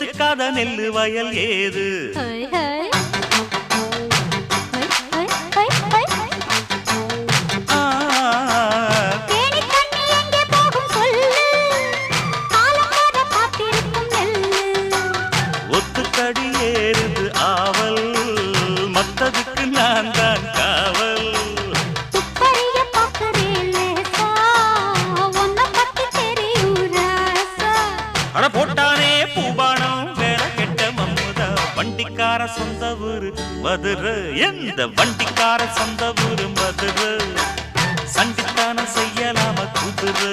எத்துக்காத நெல்லு வயல் ஏது ஒத்துக்கடி ஏறுது ஆவல் மத்ததுக்கு நான் தான் காவல் அட போட்டானே பூபானம் வேற கெட்ட மம்முதா வண்டிக்கார சொந்த ஊரு மதுரை எந்த வண்டிக்கார சொந்த ஊரு மதுரை சண்டித்தானம் செய்யலாம குதிரை